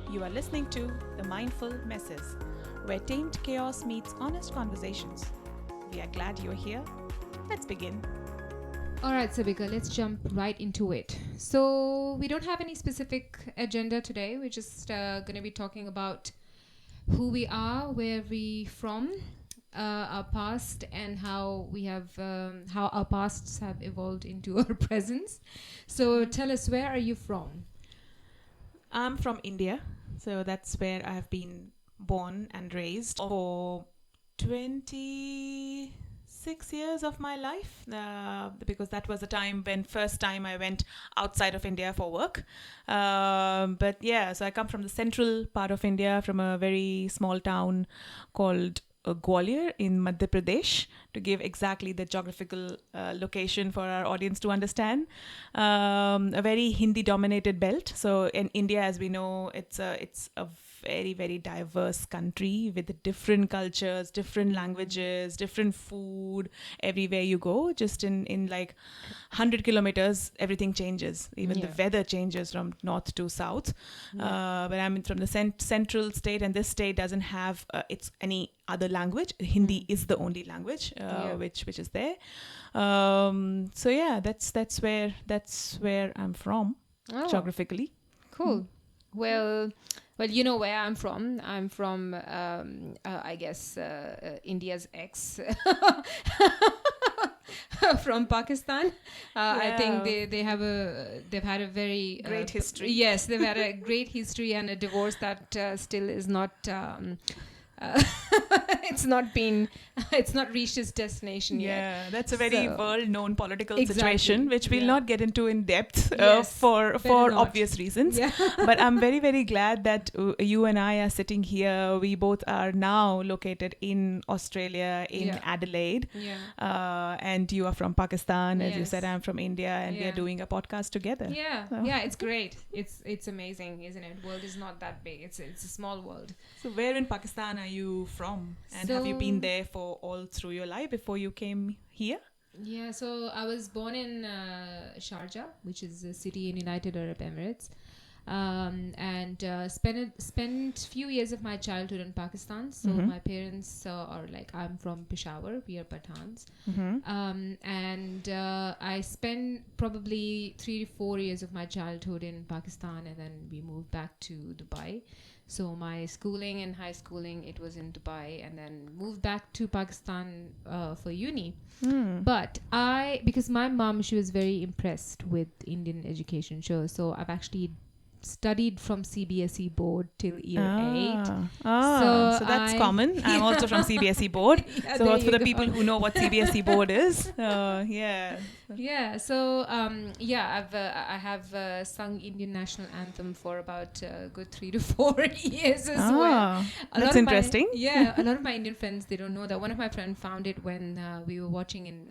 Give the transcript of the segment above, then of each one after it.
You are listening to The Mindful Messes, where tamed chaos meets honest conversations. We are glad you're here. Let's begin. All right, Sabika, let's jump right into it. So, we don't have any specific agenda today. We're just going to be talking about who we are, where we from, our past, and how we have how our pasts have evolved into our presence. So, tell us, where are you from? I'm from India, so that's where I have been born and raised for 26 years of my life, because that was the time when first time I went outside of India for work. But yeah, so I come from the central part of India, from a very small town called Gwalior in Madhya Pradesh, to give exactly the geographical location for our audience to understand. A very Hindi-dominated belt. So in India, as we know, it's a very, very diverse country with different cultures, different languages, different food. Everywhere you go, just in like 100 kilometers, everything changes. Even the weather changes from north to south. But I'm from the central state, and this state doesn't have its any other language. Hindi is the only language which is there. So yeah, that's where I'm from geographically. Cool. Well, you know where I'm from. I'm from, I guess, India's ex from Pakistan. I think they've had a very great history. Yes, they've had a great history and a divorce that still is not. It's not reached its destination yet. Yeah, that's a very world-known political Exactly. situation, which we'll not get into in depth Yes, for not. obvious reasons. Yeah. But I'm very, very glad that you and I are sitting here. We both are now located in Australia, in Adelaide. Yeah. And you are from Pakistan, as you Yes. said. I'm from India, and we are doing a podcast together. Yeah, So. yeah, it's great. It's amazing, isn't it? World is not that big. It's a small world. So where in Pakistan are you from? And have you been there for all through your life before you came here? Yeah, so I was born in Sharjah, which is a city in United Arab Emirates, and spent few years of my childhood in Pakistan. So my parents are like, I'm from Peshawar, we are Pathans, and I spent probably 3 to 4 years of my childhood in Pakistan, and then we moved back to Dubai. So my schooling and high schooling, it was in Dubai, and then moved back to Pakistan for uni. But because my mom, she was very impressed with Indian education. So I've actually studied from CBSE board till year 8. So that's common. I'm also from CBSE board. Yeah, So for the people who know what CBSE board is, Yeah, so I have sung Indian national anthem for about a good 3 to 4 years as well. That's interesting. A lot of my Indian friends, they don't know that. One of my friends found it when we were watching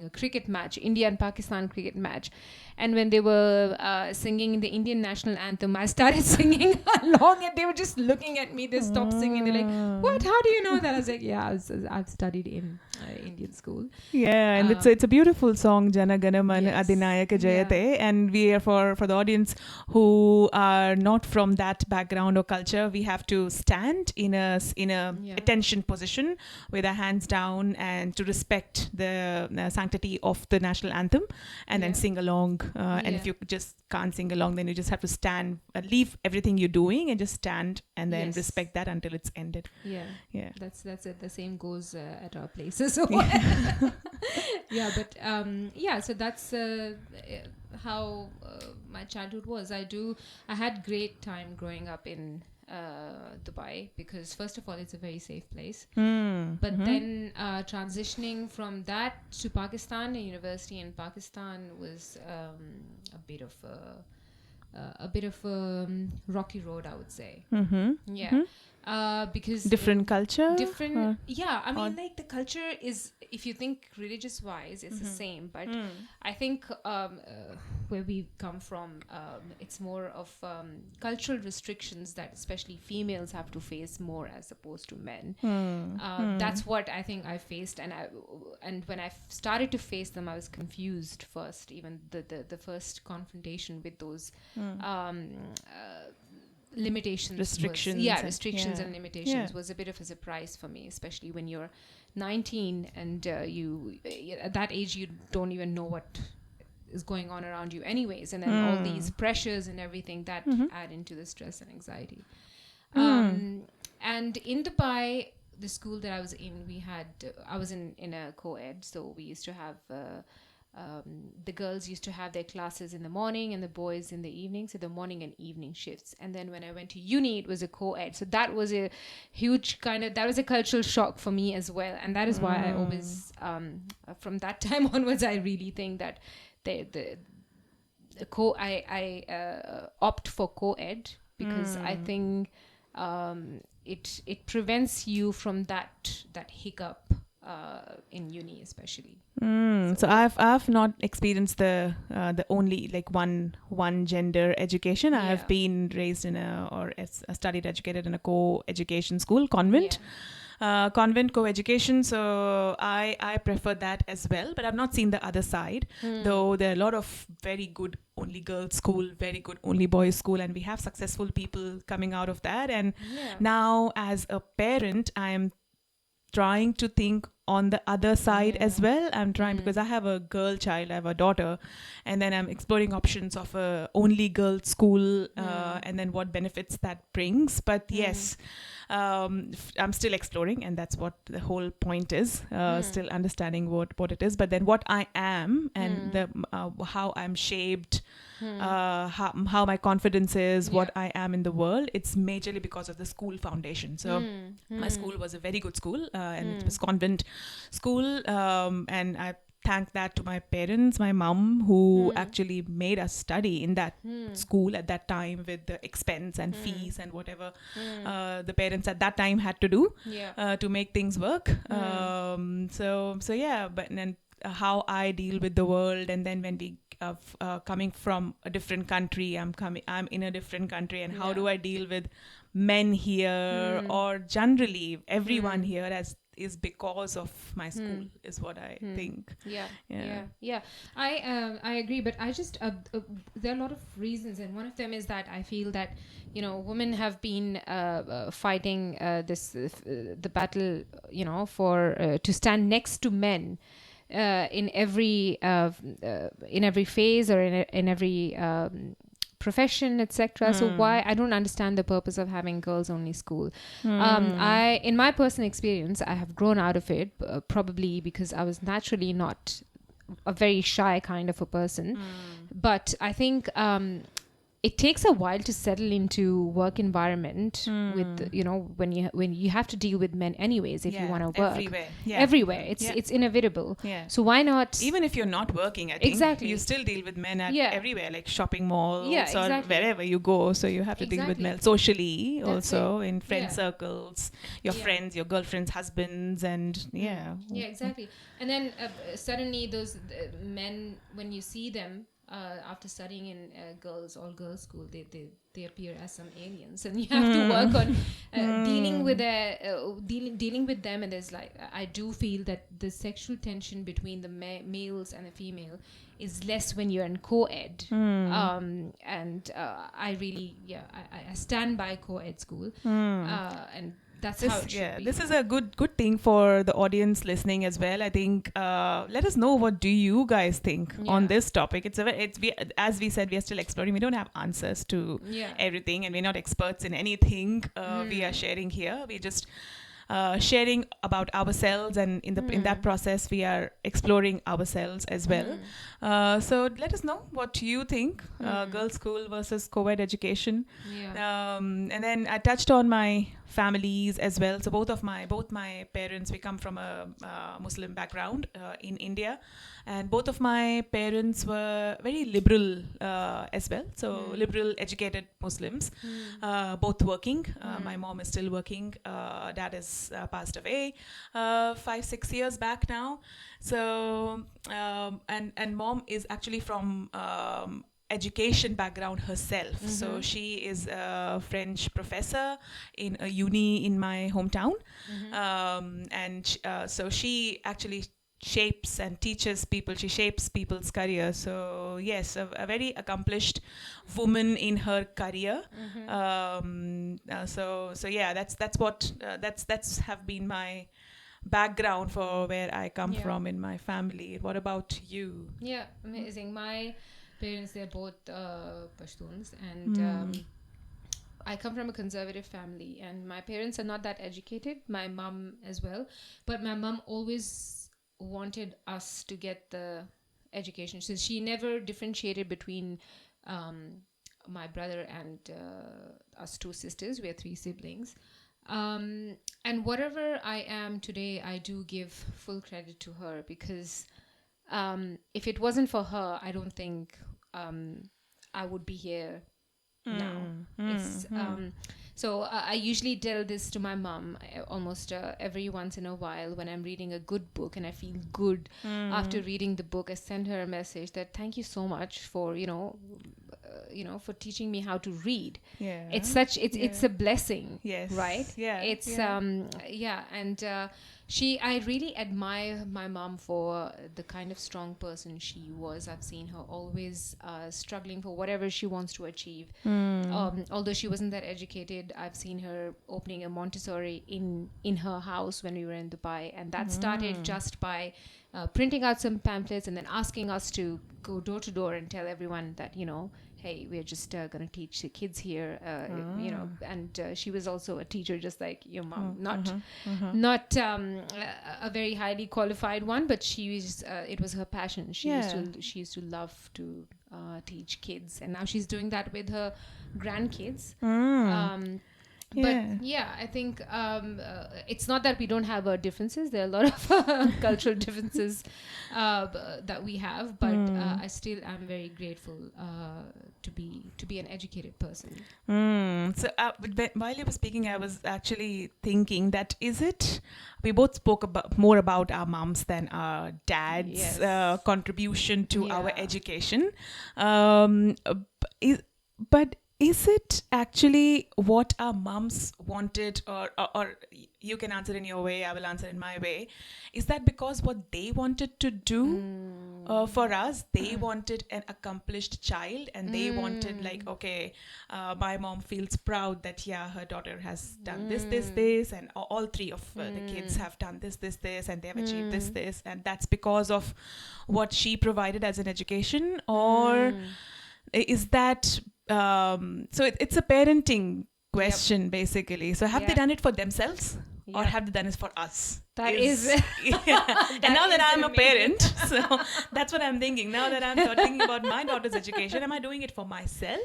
a cricket match, India and Pakistan cricket match, and when they were singing the Indian national anthem, I started singing along, and they were just looking at me. They stopped singing. They're like, "What? How do you know that?" I was like, "Yeah, I've studied in Indian school." Yeah, and it's a beautiful song, Jana Gana Man Yes. Adhinayaka Jayate. And we are for the audience who are not from that background or culture, we have to stand in a attention position with our hands down and to respect the sanctity of the national anthem, and then sing along. And if you just can't sing along, then you just have to stand, leave everything you're doing, and just stand and then respect that until it's ended. Yeah. That's it. The same goes at our places. So so that's how my childhood was. I had great time growing up in Dubai, because first of all, it's a very safe place. But then transitioning from that to Pakistan, a university in Pakistan, was a bit of a rocky road, I would say. Because different culture. I mean, like, the culture is, if you think religious wise, it's the same, but I think where we come from, it's more of cultural restrictions that especially females have to face more as opposed to men. That's what I think I faced, and when I started to face them, I was confused first. Even the first confrontation with those limitations restrictions restrictions and limitations was a bit of a surprise for me, especially when you're 19 and you at that age you don't even know what is going on around you anyways, and then all these pressures and everything that add into the stress and anxiety. And in Dubai, the school that I was in, I was in a co-ed, so we used to have the girls used to have their classes in the morning and the boys in the evening, so the morning and evening shifts. And then when I went to uni, it was a co-ed, so that was a huge that was a cultural shock for me as well. And that is why I always from that time onwards, I really think that I opt for co-ed, because I think it prevents you from that hiccup in uni especially. So I've not experienced the only like one gender education. I have been raised in studied educated in a co-education school, convent. Convent co-education, so I prefer that as well, but I've not seen the other side, though there are a lot of very good only girls school, very good only boys school, and we have successful people coming out of that. And now as a parent, I'm trying to think on the other side as well. I'm trying, because I have a girl child, I have a daughter, and then I'm exploring options of a only girls school, and then what benefits that brings. But yes, I'm still exploring, and that's what the whole point is, still understanding what it is. But then what I am, and the how I'm shaped, how my confidence is, what I am in the world, it's majorly because of the school foundation. So my school was a very good school, and it was convent school, and I thank that to my parents, my mom, who actually made us study in that school at that time, with the expense and fees and whatever the parents at that time had to do to make things work. So yeah, but then how I deal with the world, and then when we coming from a different country, I'm in a different country, and how do I deal with men here, or generally everyone here is because of my school, is what I think. Yeah. I agree, but I just there are a lot of reasons, and one of them is that I feel that women have been fighting the battle, for to stand next to men in every phase, or in every profession, etc. So why I don't understand the purpose of having girls only school. In my personal experience, I have grown out of it, probably because I was naturally not a very shy kind of a person, but I think it takes a while to settle into work environment with when you have to deal with men anyways if you want to work everywhere. It's inevitable. So why not, even if you're not working, I think you still deal with men everywhere, like shopping malls or wherever you go. So you have to deal with men socially. That's also in friend circles, your friends, your girlfriends, husbands, and exactly. And then suddenly those men, when you see them after studying in all girls school, they appear as some aliens, and you have to work on dealing with them. And there's I do feel that the sexual tension between the males and the female is less when you're in co-ed. And I really I stand by co-ed school, and that's how it should be. This is a good thing for the audience listening as well. I think let us know, what do you guys think on this topic. As we said, we are still exploring. We don't have answers to everything, and we're not experts in anything we are sharing here. We just sharing about ourselves, and in that process we are exploring ourselves as well. So let us know what you think, girls school versus co-ed education. And then I touched on my families as well. So both my parents, we come from a Muslim background in India, and both of my parents were very liberal as well. So liberal educated Muslims, both working. My mom is still working. Dad has passed away 5-6 years back now. So and mom is actually from education background herself. So she is a French professor in a uni in my hometown. And so she actually shapes and teaches people. She shapes people's career. So yes, a very accomplished woman in her career. So yeah, that's what that's have been my background for where I come from in my family. What about you? Yeah, amazing. My parents, they're both Pashtuns, and I come from a conservative family, and my parents are not that educated. My mom as well, but my mom always wanted us to get the education. So she never differentiated between my brother and us two sisters. We are three siblings. And whatever I am today, I do give full credit to her, because if it wasn't for her, I don't think I would be here now. So I usually tell this to my mom almost every once in a while when I'm reading a good book and I feel good after reading the book. I send her a message that thank you so much for for teaching me how to read. It's a blessing. Right. I really admire my mom for the kind of strong person she was. I've seen her always struggling for whatever she wants to achieve. Although she wasn't that educated, I've seen her opening a Montessori in her house when we were in Dubai, and that started just by printing out some pamphlets and then asking us to go door to door and tell everyone that, hey, we're just going to teach the kids here, and she was also a teacher just like your mom, not a very highly qualified one, but it was her passion. She used to love to teach kids, and now she's doing that with her grandkids. But yeah, I think it's not that we don't have differences. There are a lot of cultural differences that we have, but I still am very grateful to be an educated person. So while you were speaking, I was actually thinking that we both spoke more about our moms than our dads' contribution to our education. But is it actually what our moms wanted, or you can answer in your way, I will answer in my way. Is that because what they wanted to do for us, they wanted an accomplished child, and they wanted my mom feels proud that her daughter has done this, and all three of the kids have done this, and they have achieved this, and that's because of what she provided as an education, or is that so it's a parenting question basically. So have they done it for themselves, or have they done it for us? That is and now that I'm a parent, so that's what I'm thinking. Now that I'm thinking about my daughter's education, am I doing it for myself?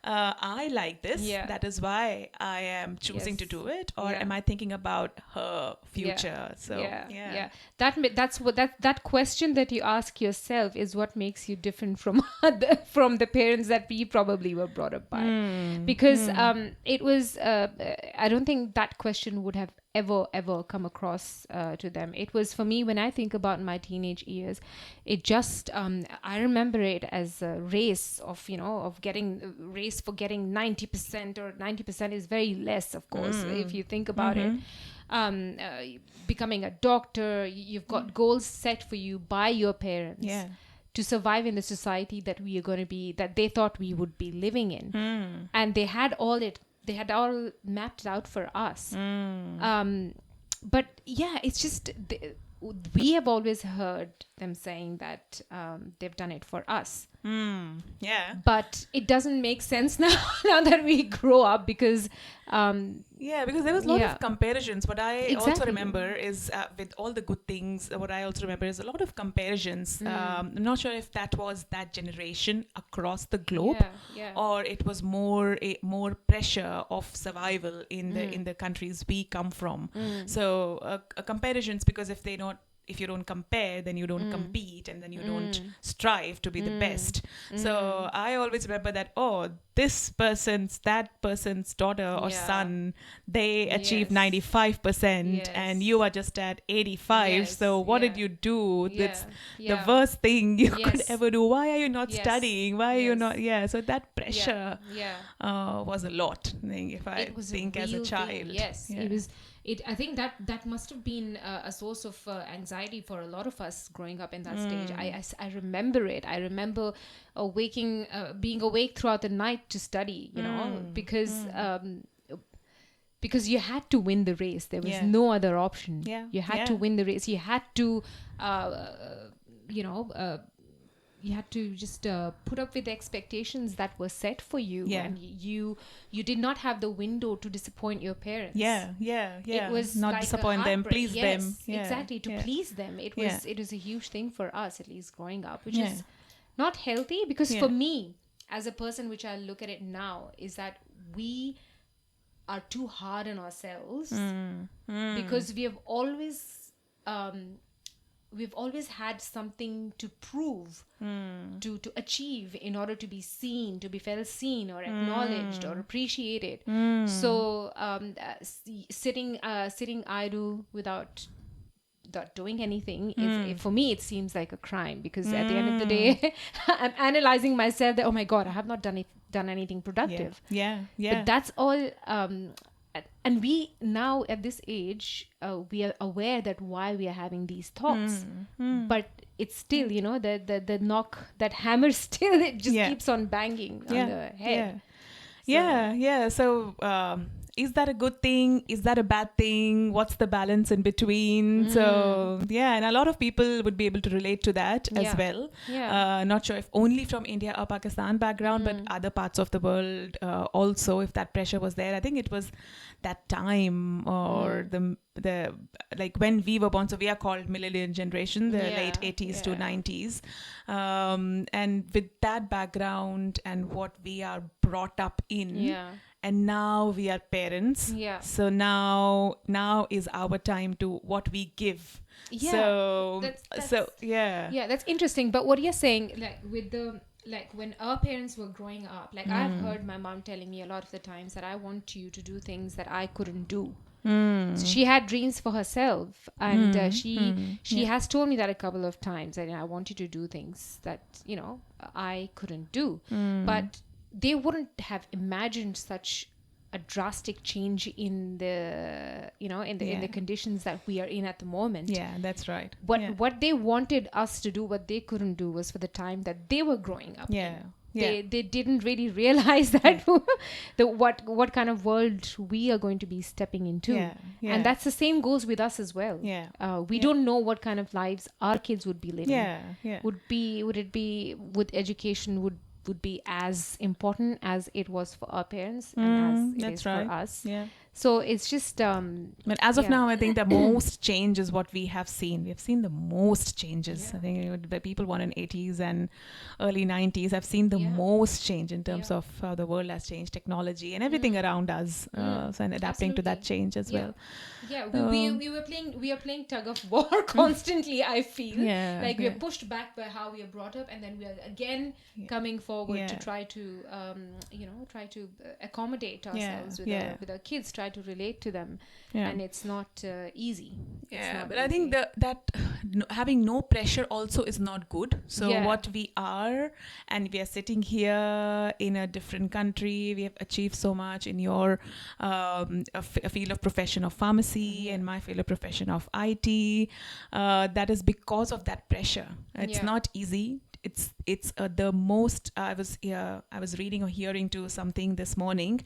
I like this, that is why I am choosing to do it, or am I thinking about her future? So that question that you ask yourself is what makes you different from the parents that we probably were brought up by, because it was I don't think that question would have ever come across to them. It was, for me, when I think about my teenage years, it just I remember it as a race of getting race for getting 90%, or 90% is very less, of course, if you think about it. Becoming a doctor, you've got goals set for you by your parents to survive in the society that we are going to be, that they thought we would be living in, and they had all mapped out for us. But it's just we have always heard them saying that they've done it for us. But it doesn't make sense now that we grow up, because because there was a lot of comparisons. What I also remember is with all the good things, what I also remember is a lot of comparisons. I'm not sure if that was that generation across the globe, or it was more pressure of survival in the countries we come from. So comparisons, because if you don't compare, then you don't compete, and then you don't strive to be the best. So I always remember that, that person's daughter or Yeah. son, they achieved Yes. 95% Yes. and you are just at 85. Yes. So what did Yeah. you do? That's Yeah. the worst thing you could Yes. ever do. Why are you not Yes. studying? Why are you Yes. not? Yeah. So that pressure Yeah. was a lot, I think, if I It was think a as a real child. thing. Yes, Yeah. it was. I think that must have been a source of anxiety for a lot of us growing up in that stage. I remember it. I remember being awake throughout the night to study. Because you had to win the race. There was Yeah. no other option. Yeah. You had to win the race. You had to, you know. You had to just put up with the expectations that were set for you, Yeah. and you did not have the window to disappoint your parents. Yeah. It was not like a disappoint them, heartbreak. please Yes, them. Yeah. exactly, to Yeah. please them. It Yeah. was a huge thing for us, at least growing up, which Yeah. is not healthy, because Yeah. for me, as a person, which I look at it now, is that we are too hard on ourselves, because we've always had something to prove, to achieve, in order to be seen, to be felt seen or acknowledged or appreciated. So sitting idle without doing anything for me, it seems like a crime, because at the end of the day I'm analyzing myself that, oh my God, I have not done anything productive. Yeah. But that's all. And we now, at this age, we are aware that why we are having these thoughts, but it's still, the knock, that hammer still, it just keeps on banging on the head. Yeah. So is that a good thing? Is that a bad thing? What's the balance in between? So and a lot of people would be able to relate to that as well. Not sure if only from India or Pakistan background, but other parts of the world also, if that pressure was there. I think it was that time, or the like when we were born. So we are called millennial generation, the late 80s to 90s, and with that background and what we are brought up in. And now we are parents. So now is our time to what we give. So that's interesting. But what you're saying, like when our parents were growing up, like I've heard my mom telling me a lot of the times that I want you to do things that I couldn't do. So she had dreams for herself, and she has told me that a couple of times, that I want you to do things that I couldn't do. But they wouldn't have imagined such a drastic change in the in the conditions that we are in at the moment. That's right. What they wanted us to do, what they couldn't do, was for the time that they were growing up in. They didn't really realize that what kind of world we are going to be stepping into. And that's the same goes with us as well. We don't know what kind of lives our kids would be living. Would education would be as important as it was for our parents, and as it is for us. So it's just but as of now, I think the most change is what we have seen. We have seen the most changes. I think the people born in 80s and early 90s have seen the most change in terms of how the world has changed, technology and everything around us, and adapting to that change as well. We are playing tug of war constantly. I feel like we are pushed back by how we are brought up, and then we are again coming forward to try to accommodate ourselves with our kids, try to relate to them, and it's not easy. But I think that having no pressure also is not good. So what we are, and we are sitting here in a different country, we have achieved so much in your a field of profession of pharmacy, and my field of profession of IT. That is because of that pressure. It's not easy. It's the most. I was reading or hearing to something this morning.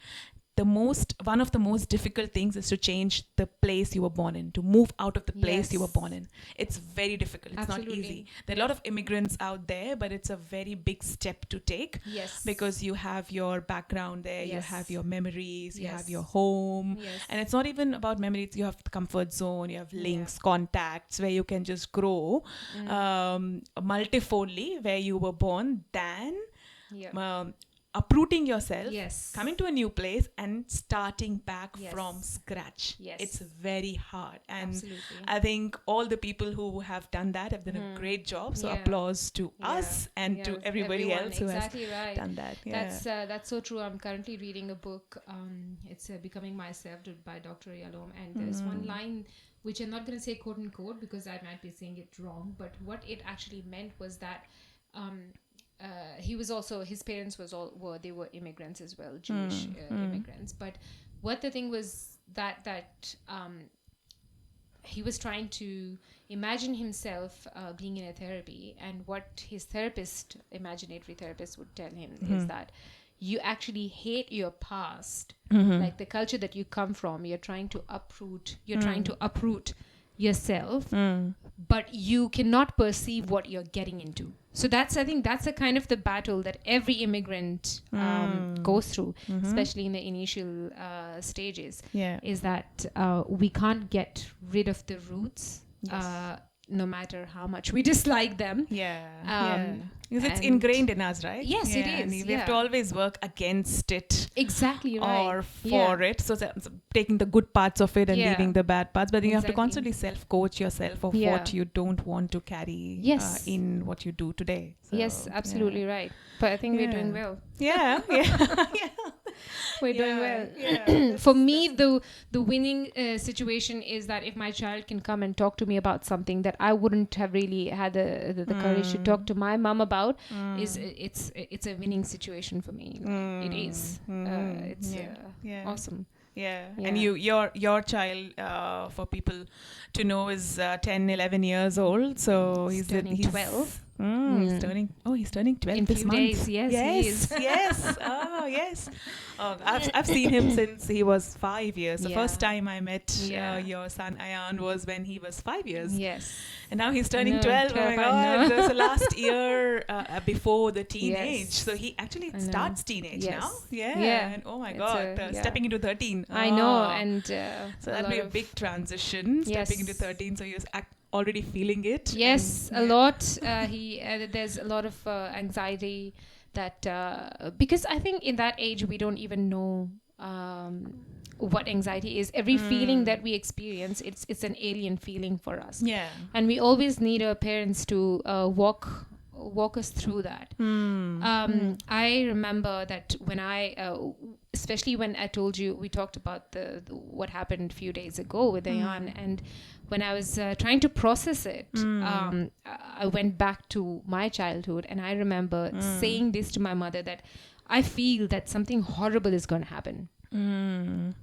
One of the most difficult things is to change the place you were born in, to move out of the place you were born in. It's very difficult. It's not easy. There are a lot of immigrants out there, but it's a very big step to take, because you have your background there, you have your memories, you have your home, and it's not even about memories. You have the comfort zone, you have links, contacts, where you can just grow multifoldly where you were born than uprooting yourself, Yes. coming to a new place and starting back Yes. from scratch. Yes. It's very hard. And Absolutely. I think all the people who have done that have done a great job. So Yeah. applause to Yeah. us and Yes, to everybody everyone. else who Exactly has right. done that. Yeah. That's so true. I'm currently reading a book. It's Becoming Myself by Dr. Yalom, and there's one line which I'm not going to say quote unquote because I might be saying it wrong, but what it actually meant was that he was also, his parents they were immigrants as well, Jewish immigrants. But what the thing was that he was trying to imagine himself being in a therapy, and what his imaginary therapist would tell him is that you actually hate your past, like the culture that you come from. You're trying to uproot yourself, but you cannot perceive what you're getting into. So I think that's a kind of the battle that every immigrant goes through, especially in the initial stages. Is that we can't get rid of the roots, no matter how much we dislike them. Because it's ingrained in us, right? Yes, it is. And we have to always work against it. Exactly right. Or for it. So taking the good parts of it and leaving the bad parts. But then you have to constantly self-coach yourself of what you don't want to carry in what you do today. So, yes, absolutely right. But I think we're doing well. We're doing well. For me, the winning situation is that if my child can come and talk to me about something that I wouldn't have really had the courage to talk to my mom about, it's a winning situation for me. It is. It's awesome. And your child, for people to know, is 10, 11 years old. So he's turning 12. He's turning 12 in this month. Days. Yes, he is. Yes. Oh, yes. Oh, I've seen him since he was 5 years. The first time I met your son Ayan was when he was 5 years. Yes. And now he's turning 12. Oh my God! There's the last year before the teenage. So he actually starts teenage now. And oh my God, stepping into 13. I know. And so that'll be a big transition. Stepping into 13. So you're already feeling it. Yes, a lot. There's a lot of anxiety that because I think in that age we don't even know what anxiety is. Every feeling that we experience, it's an alien feeling for us. And we always need our parents to walk us through that. I remember that when especially when I told you, we talked about what happened a few days ago with Ayan, and when I was trying to process it, I went back to my childhood, and I remember saying this to my mother, that I feel that something horrible is going to happen.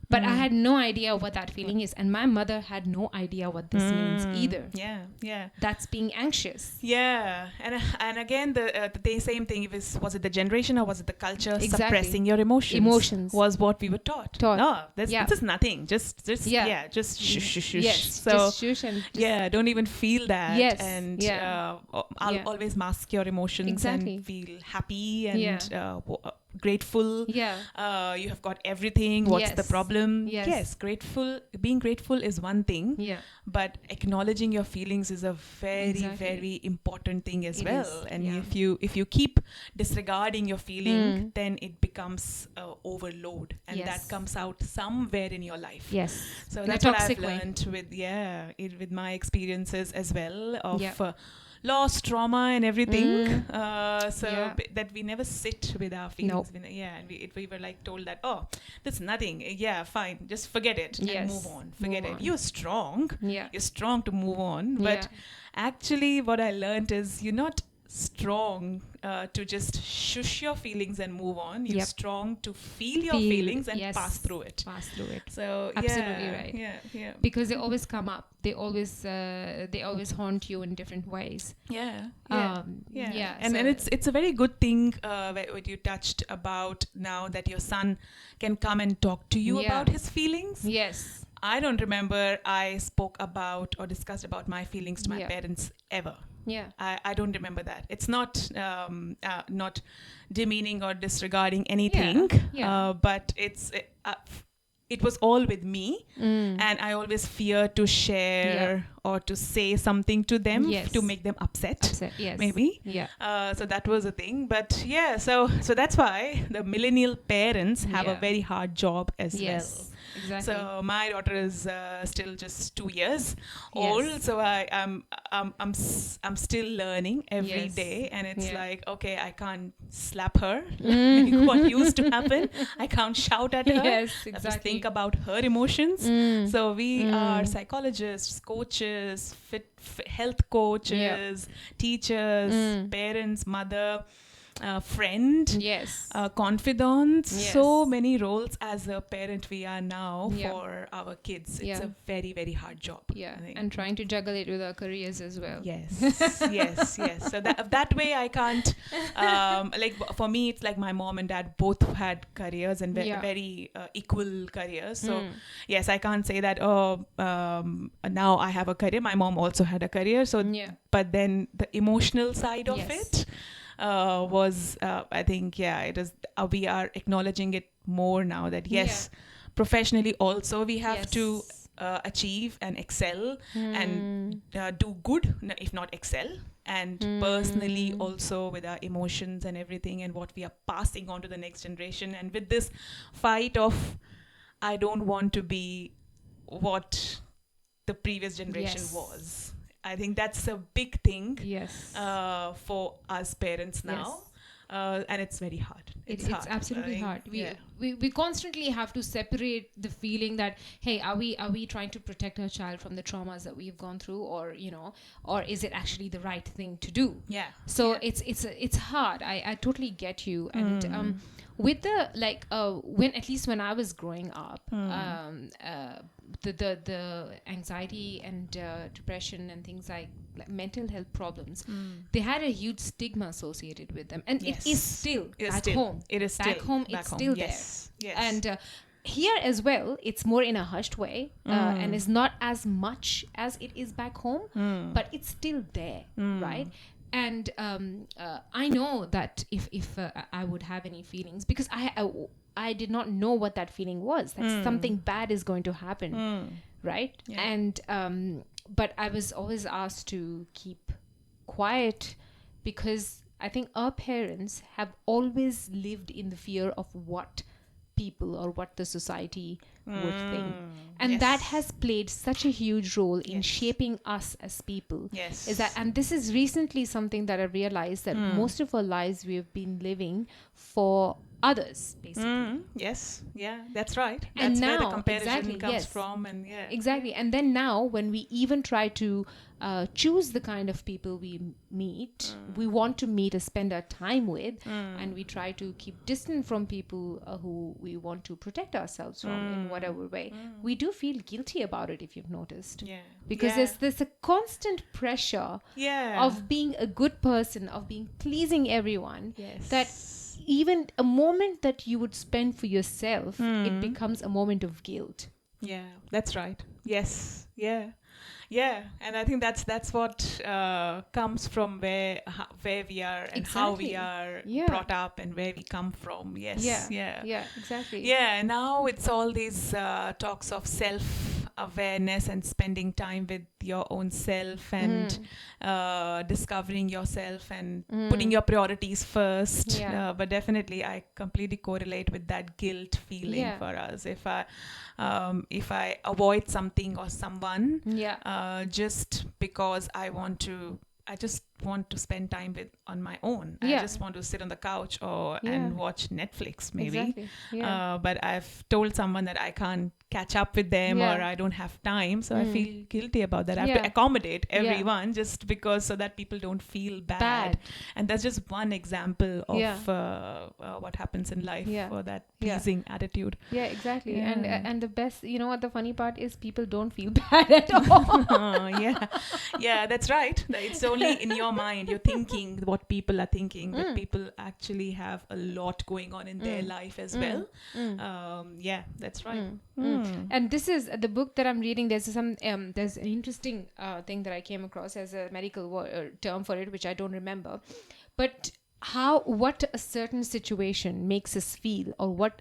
But I had no idea what that feeling is, and my mother had no idea what this means either. That's being anxious. And again, the same thing, was it the generation or was it the culture? Suppressing your emotions was what we were taught. No, this is nothing. Just shush. Yes, so just shush and don't even feel that. And I'll always mask your emotions and feel happy and grateful. You have got everything. What's the problem? Yes, being grateful is one thing, but acknowledging your feelings is a very important thing as well. And if you keep disregarding your feeling, then it becomes overload, and that comes out somewhere in your life. So that's what I've learned with my experiences as well of loss, trauma, and everything. That we never sit with our feelings. And we were like told that, oh, that's nothing. Fine, just forget it and move on. Forget it. You're strong. You're strong to move on. But actually, what I learned is you're not strong to just shush your feelings and move on. You're strong to feel your feelings and pass through it. So absolutely right. Because they always come up. They always haunt you in different ways. And it's a very good thing what you touched about now, that your son can come and talk to you about his feelings. I don't remember I spoke about or discussed about my feelings to my parents ever. I don't remember that. It's not not demeaning or disregarding anything, but it was all with me, and I always fear to share or to say something to them Yes. to make them upset. Yes. Maybe. Yeah. So that was a thing. But yeah, so that's why the millennial parents have a Yeah. very hard job as well. Yes. Exactly. So my daughter is still just 2 years old. Yes. So I'm still learning every Yes. day, and it's Yeah. like, okay, I can't slap her like what used to happen. I can't shout at her. Yes, I have to exactly. think about her emotions. Mm. So we are psychologists, coaches, health coaches, teachers, parents, mother, friend, Yes. confidants. Yes. So many roles as a parent we are now Yeah. for our kids. It's Yeah. a very, very hard job. Yeah, I think. and trying to juggle it with our careers as well. Yes, yes, yes. So that way I can't, like for me, it's like my mom and dad both had careers and Yeah. very equal careers. So Mm. yes, I can't say that, now I have a career. My mom also had a career. So, Yeah. but then the emotional side of Yes. it was, I think, it is, we are acknowledging it more now that yes, professionally also we have to achieve and excel and do good, if not excel, and personally also with our emotions and everything and what we are passing on to the next generation, and with this fight of I don't want to be what the previous generation Yes. was. I think that's a big thing Yes. for us parents now. And it's very hard. It's hard. absolutely I think, hard. yeah. We constantly have to separate the feeling that, hey, are we trying to protect our child from the traumas that we've gone through, or or is it actually the right thing to do? Yeah. So it's hard. I totally get you. And with the when I was growing up, the anxiety and depression and things like mental health problems, they had a huge stigma associated with them, and it is still back home. It is back still home. back It's home. still Yes. there. Yes. And here as well, it's more in a hushed way, and it's not as much as it is back home, but it's still there, right? And I know that if I would have any feelings, because I did not know what that feeling was, that something bad is going to happen, right? Yeah. And but I was always asked to keep quiet, because I think our parents have always lived in the fear of what people or what the society would think, and that has played such a huge role in shaping us as people. Yes. Is that, and this is recently something that I realized, that most of our lives we have been living for others, basically. Yes. Yeah, that's right. And That's where the now, comparison exactly, comes yes. from, and Exactly. And then now, when we even try to choose the kind of people we meet, we want to meet or spend our time with, and we try to keep distant from people who we want to protect ourselves from in whatever way. We do feel guilty about it, if you've noticed. Yeah. Because there's a constant pressure of being a good person, of being pleasing everyone, that even a moment that you would spend for yourself, it becomes a moment of guilt. Yeah, that's right. Yes. Yeah. Yeah, and I think that's what comes from where we are and how we are brought up and where we come from. Yes. Yeah, exactly. Yeah, now it's all these talks of self-awareness and spending time with your own self and discovering yourself and putting your priorities first. But definitely, I completely correlate with that guilt feeling for us. If I avoid something or someone, just because I just want to spend time on my own. I just want to sit on the couch and watch Netflix, maybe. Exactly. Yeah. But I've told someone that I can't catch up with them or I don't have time, so I feel guilty about that. I have to accommodate everyone just because, so that people don't feel bad. And that's just one example of what happens in life for that pleasing attitude. Yeah, exactly. And the best, you know what the funny part is, people don't feel bad at all. Yeah, that's right. It's only in your mind, you're thinking what people are thinking, but people actually have a lot going on in their life as well. Yeah, that's right. And this is the book that I'm reading. There's an interesting thing that I came across as a medical term for it, which I don't remember, but what a certain situation makes us feel, or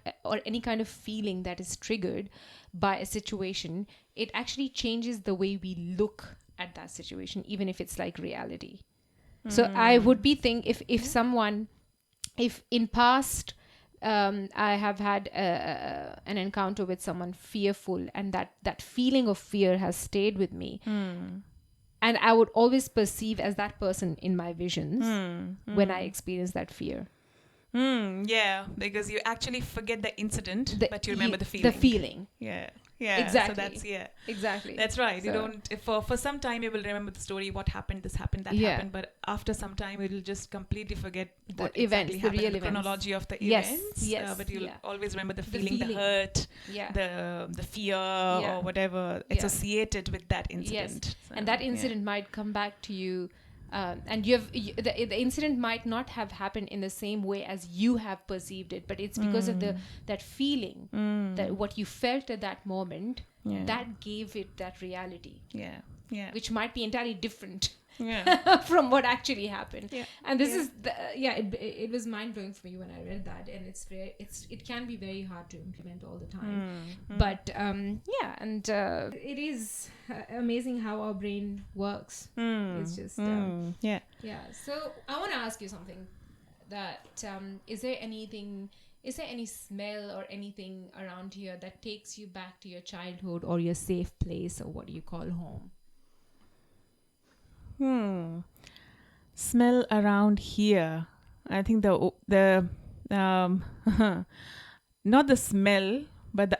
any kind of feeling that is triggered by a situation, it actually changes the way we look at that situation, even if it's like reality. So I would be if in past I have had an encounter with someone fearful, and that feeling of fear has stayed with me, and I would always perceive as that person in my visions when I experience that fear. Yeah, because you actually forget the incident, but you remember the feeling. The feeling. Yeah. Exactly. So that's exactly. That's right. So, you don't for some time you will remember the story, what happened, this happened, that happened, but after some time you will just completely forget what the events, exactly the happened, real the events. chronology of the Yes, events. yes, But you'll always remember the The feeling, the feeling. hurt, Yeah. the fear or whatever associated with that incident. Yes. So, And that incident might come back to you. And the incident might not have happened in the same way as you have perceived it, but it's because of that feeling, that what you felt at that moment, that gave it that reality. Which might be entirely different from what actually happened. And this is it was mind blowing for me when I read that, and it can be very hard to implement all the time. But it is amazing how our brain works. It's just So I want to ask you something. That is there any smell or anything around here that takes you back to your childhood or your safe place, or what you call home? Smell around here. I think the not the smell, but the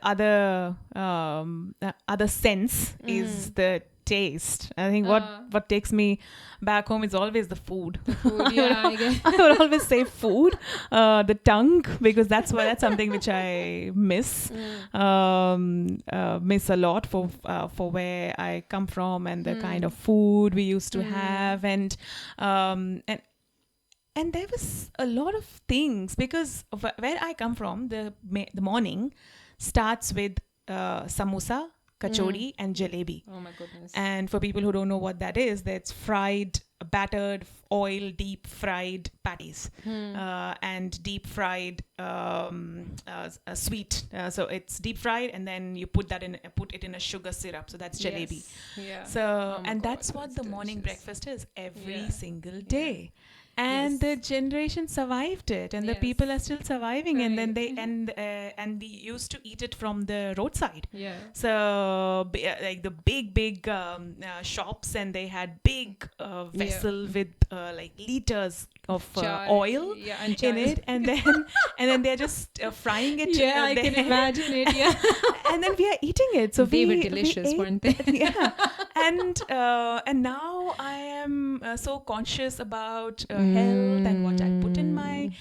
other sense is the taste. I think what takes me back home is always the food. I guess. I would always say food, the tongue, because that's something which I miss miss a lot for where I come from, and the kind of food we used to have, and there was a lot of things, because of where I come from, the morning starts with samosa, kachori, and jalebi. Oh my goodness. And for people who don't know what that is, that's fried, battered, oil deep fried patties, and deep fried sweet. So it's deep fried, and then you put it in a sugar syrup. So that's jalebi. So that's what the morning breakfast is every single day. And the generation survived it, and the people are still surviving. And then they and we used to eat it from the roadside. So like the big shops, and they had big vessel with like liters of oil in it, and then they're just frying it. I can imagine it. And then we are eating it. So they were delicious, weren't they? And now I am so conscious about health and what I put in my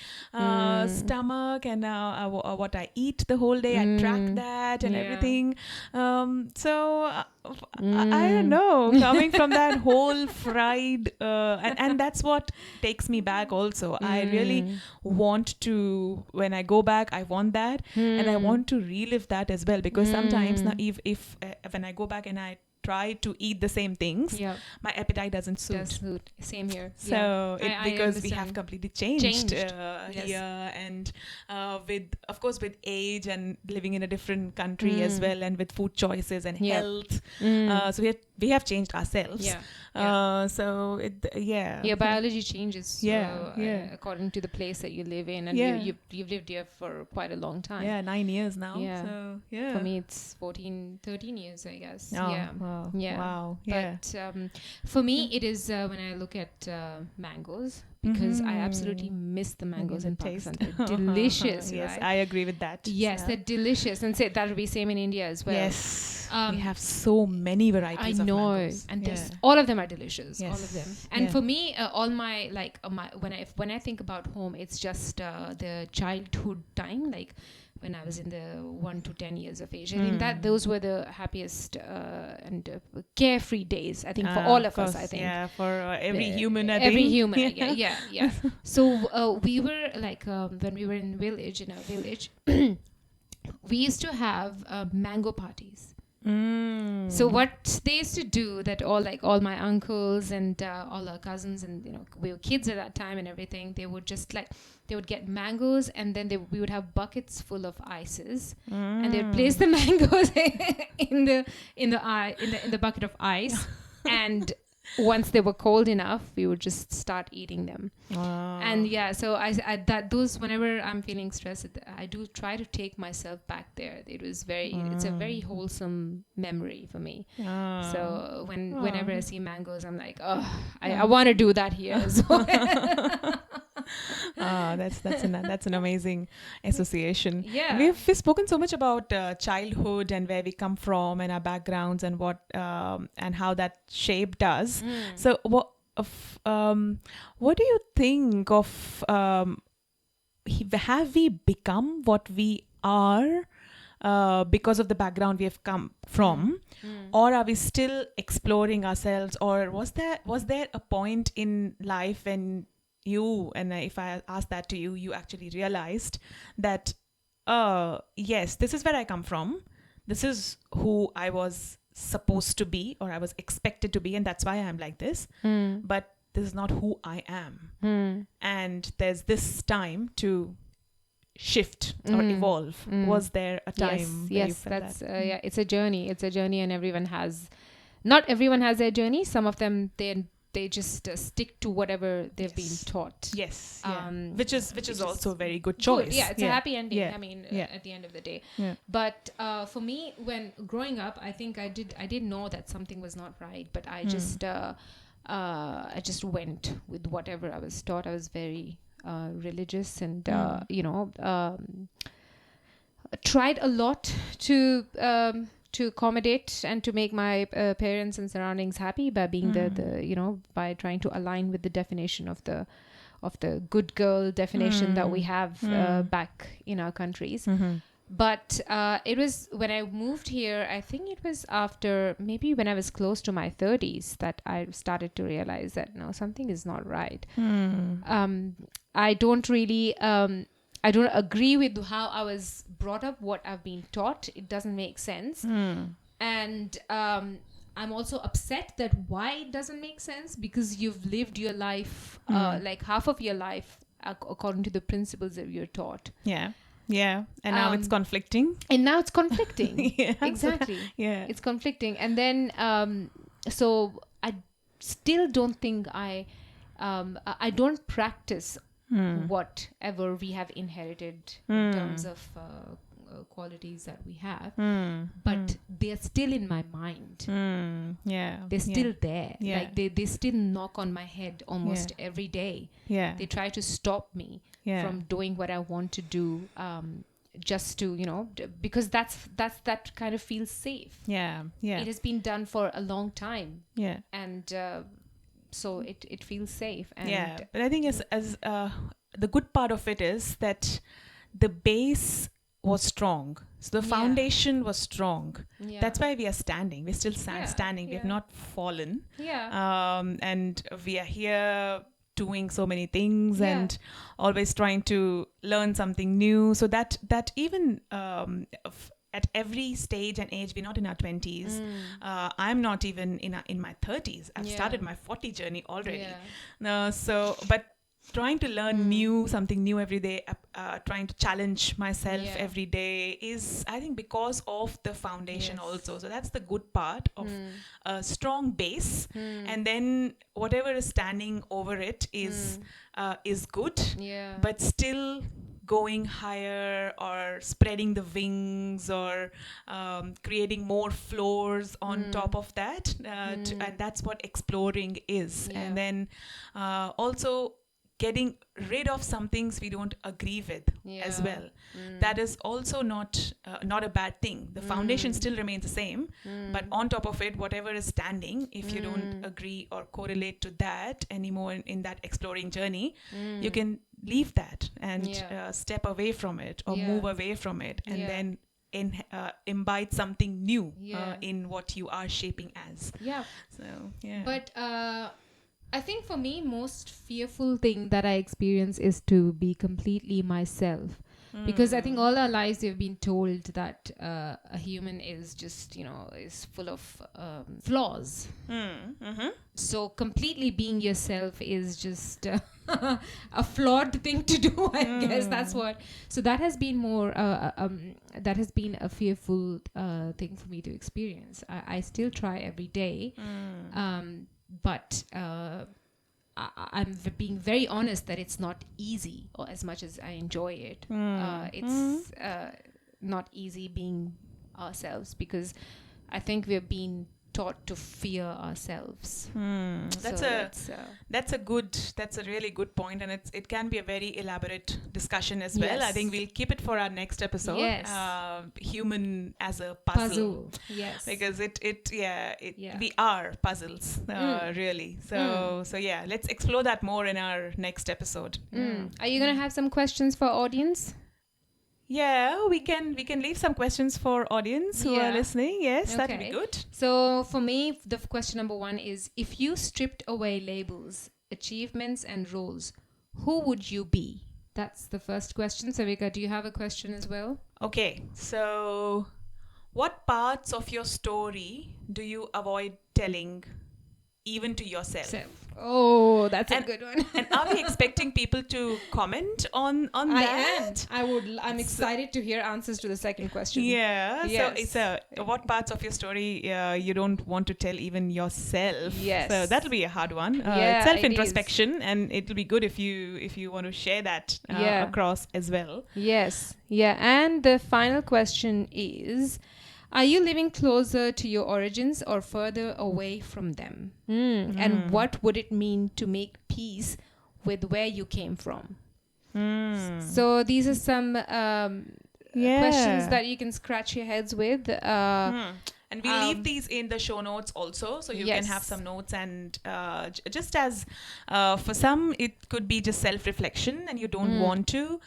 stomach, and what I eat the whole day. I track that and everything. So I don't know, coming from that whole fried and that's what takes me back also. I really want to, when I go back, I want that, and I want to relive that as well, because sometimes now if when I go back and I try to eat the same things, my appetite doesn't suit. Same here. So because we have completely changed. Here, and with age and living in a different country as well, and with food choices and health, so we have changed ourselves. So your biology changes according to the place that you live in, and you've lived here for quite a long time. 9 years now. So for me it's 13 years, I guess. Wow. But for me it is when I look at mangoes, because I absolutely miss the mangoes in Pakistan. They're delicious. Yes, right? I agree with that. Yes, they're delicious, and that would be same in India as well. Yes, we have so many varieties of mangoes. And all of them are delicious. Yes. All of them. And for me, all my when I think about home, it's just the childhood time, like when I was in the 1 to 10 years of age. I think that those were the happiest and carefree days, I think, for all of us, I think. Yeah, for every human, I think. Every human, yeah. So we were like, when we were in our village, we used to have mango parties. So what they used to do, that all my uncles and all our cousins, and we were kids at that time and everything, they would get mangoes, and then we would have buckets full of ices, and they would place the mangoes in the bucket of ice. And once they were cold enough, we would just start eating them. Wow. And yeah, so I that those whenever I'm feeling stressed, I do try to take myself back there. It's a very wholesome memory for me. So whenever I see mangoes, I'm like, oh, I want to do that here as well. That's an amazing association. Yeah. We've spoken so much about childhood and where we come from and our backgrounds and what and how that shaped us. So what do you think of have we become what we are because of the background we have come from, or are we still exploring ourselves, or was there a point in life when you, and if I ask that to you, you actually realized that yes, this is where I come from, this is who I was supposed to be or I was expected to be, and that's why I'm like this, but this is not who I am, and there's this time to shift or evolve. Was there a time where you felt that's that? yeah, it's a journey, and not everyone has their journey. Some of them they just stick to whatever they've been taught. Yes, yeah. Which is is also a very good choice. Yeah, it's a happy ending. Yeah. I mean, Yeah. at the end of the day. Yeah. But for me, when growing up, I think I did know that something was not right, but I just went with whatever I was taught. I was very religious, and tried a lot to accommodate and to make my parents and surroundings happy by being by trying to align with the definition of the good girl definition that we have back in our countries. But it was when I moved here, I think it was after maybe when I was close to my 30s that I started to realize that no, something is not right. I don't really I don't agree with how I was brought up, what I've been taught. It doesn't make sense. And I'm also upset that why it doesn't make sense, because you've lived your life, like half of your life, according to the principles that you're taught. Yeah. And now it's conflicting. Yeah, exactly. Yeah. It's conflicting. And then, so I still don't think I don't practice whatever we have inherited in terms of qualities that we have, but they're still in my mind. They're still there. Like they still knock on my head almost every day. They try to stop me from doing what I want to do, just to because that kind of feels safe. It has been done for a long time, and so it feels safe. And but I think as the good part of it is that the base was strong, so the foundation was strong. That's why we are standing. We're still standing. We have not fallen. And we are here doing so many things and always trying to learn something new, so that even at every stage and age, we're not in our 20s. I'm not even in my 30s. I've started my 40 journey already. But trying to learn something new every day, trying to challenge myself every day is, I think, because of the foundation also. So that's the good part of a strong base, and then whatever is standing over it is good, but still going higher or spreading the wings or creating more floors on top of that, and that's what exploring is. And then also getting rid of some things we don't agree with as well. That is also not a bad thing. The foundation still remains the same, but on top of it, whatever is standing, if you don't agree or correlate to that anymore in that exploring journey, you can leave that and step away from it or move away from it, and then imbibe something new in what you are shaping as. But I think for me, most fearful thing that I experience is to be completely myself. Because I think all our lives we've been told that a human is just, is full of flaws. So completely being yourself is just a flawed thing to do, I guess. That's what. So that has been that has been a fearful thing for me to experience. I still try every day. But I'm being very honest that it's not easy, or as much as I enjoy it. It's not easy being ourselves, because I think we're being taught to fear ourselves. That's a really good point, and it can be a very elaborate discussion as well. I think we'll keep it for our next episode. Yes. Human as a puzzle. Yes. Because we are puzzles, really. So yeah, let's explore that more in our next episode. Are you gonna have some questions for audience? Yeah, we can leave some questions for audience who are listening. Yes, that'll be good. So for me, the question number 1 is, if you stripped away labels, achievements and roles, who would you be? That's the first question. Savika, do you have a question as well? Okay, so what parts of your story do you avoid telling, even to yourself? Oh, that's a good one. And are we expecting people to comment on that? I'm excited to hear answers to the second question. Yeah. Yes. So it's what parts of your story you don't want to tell even yourself? Yes. So that'll be a hard one. Yeah, it's self-introspection, and it'll be good if you want to share that across as well. Yes. Yeah. And the final question is, are you living closer to your origins or further away from them? And what would it mean to make peace with where you came from? So these are some questions that you can scratch your heads with. And we'll leave these in the show notes also, so you can have some notes. And just as for some, it could be just self-reflection and you don't want to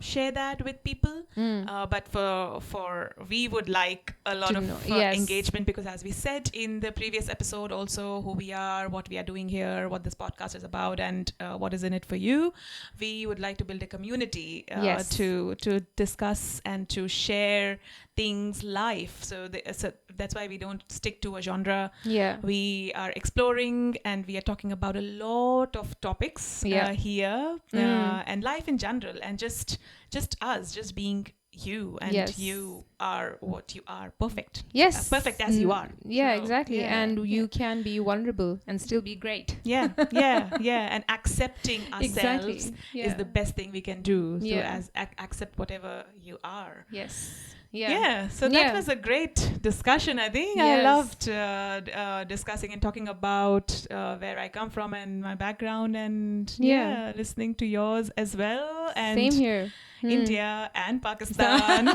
share that with people. But for we would like a lot of engagement, because as we said in the previous episode also, who we are, what we are doing here, what this podcast is about, and what is in it for you. We would like to build a community to discuss and to share things live. So that's why we don't stick to a genre. We are exploring, and we are talking about a lot of topics here, and life in general, and just us, just being you, and you are what you are, perfect. Perfect as you are. Exactly. And you can be vulnerable and still be great. And accepting ourselves is the best thing we can do. So accept whatever you are. So that was a great discussion, I think. I loved discussing and talking about where I come from and my background, and listening to yours as well. And same here. India and Pakistan.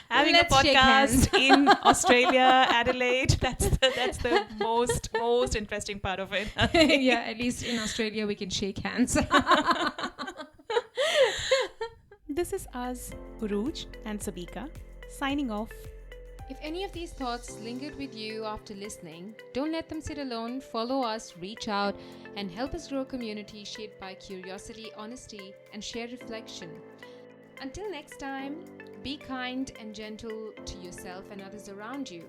Having a podcast in Australia, Adelaide. That's the most interesting part of it. At least in Australia we can shake hands. This is us, Uruj and Sabika, signing off. If any of these thoughts lingered with you after listening, don't let them sit alone. Follow us, reach out, and help us grow a community shaped by curiosity, honesty, and shared reflection. Until next time, be kind and gentle to yourself and others around you.